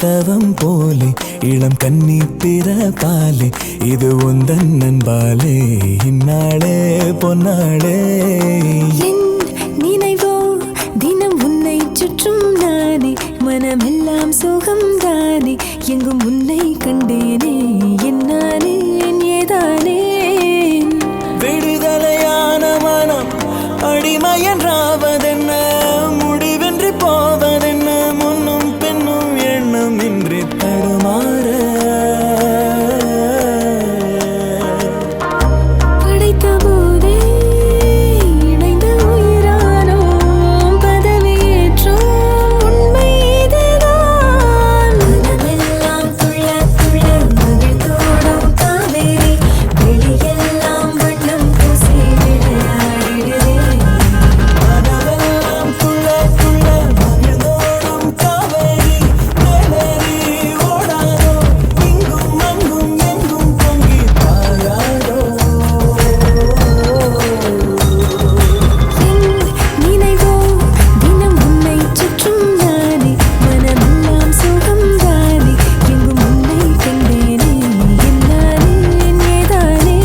தவம் போலே இளம் கன்னி பிறப்பாலே இது உந்தன் நண்பாலே இந்நாளே பொன்னாளே என் நினைவோ தினம் உன்னை சுற்றும் நானே மனமெல்லாம் சுகம் தானே எங்கும் உன்னை கண்டேனே என்னானே ஏதானே விடுதலையான மனம் அடிமையன்றாவதென்ன முடிவென்று போவதென்ன முன்னும் பின்னும் எண்ணம் இன்றி தடுமாற படைத்த போதே இணைந்த உயிரானோம் பதவியேற்றோம் உண்மை இதுதான் மனமெல்லாம் துள்ள துள்ள மகிழ்ந்தோடும் காவேரி வெளியெல்லாம் வண்ணம் பூசி விளையாடிடுதே மனமெல்லாம் துள்ள துள்ள மகிழ்ந்தோடும் காவேரி மேலேறி ஓடாதோ இங்கும் அங்கும் எங்கும் பொங்கி பாயாதோ என் நினைவோ தினம் உன்னை சுற்றும் நானே மனமெல்லாம் சுகம் தானே எங்கும் உன்னை கண்டேனே என்னானே ஏதானே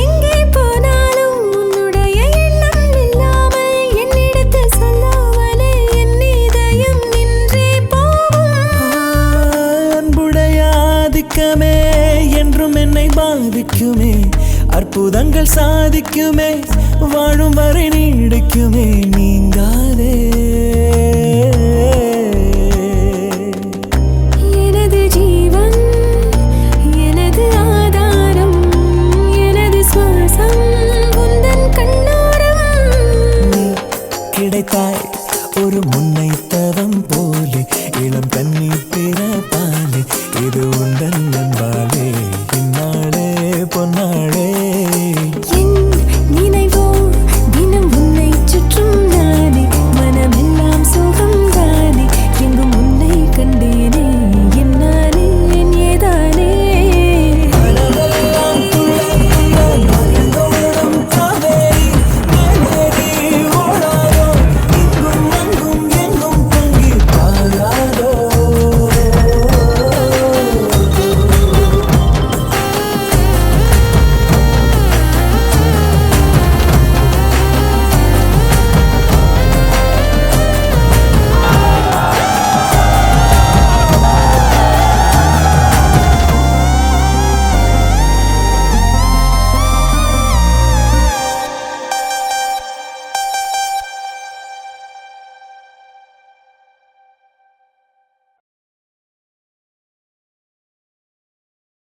எங்கே போனாலும் உன்னுடைய எண்ணம் இல்லாமல் என்னிடத்தில் சொல்லாமலே என் இதயம் நின்றே போகும் அன்புடைய ஆதிக்கமே என்றும் என்னை பாதிக்குமே அற்புதங்கள் சாதிக்குமே வாழும் வரை நீடிக்குமே நீங்காதே எனது ஜீவன் எனது ஆதாரம் எனது சுவாசம் உந்தன் கண்ணோரம் நீ கிடைத்தாய் ஒரு முன்னை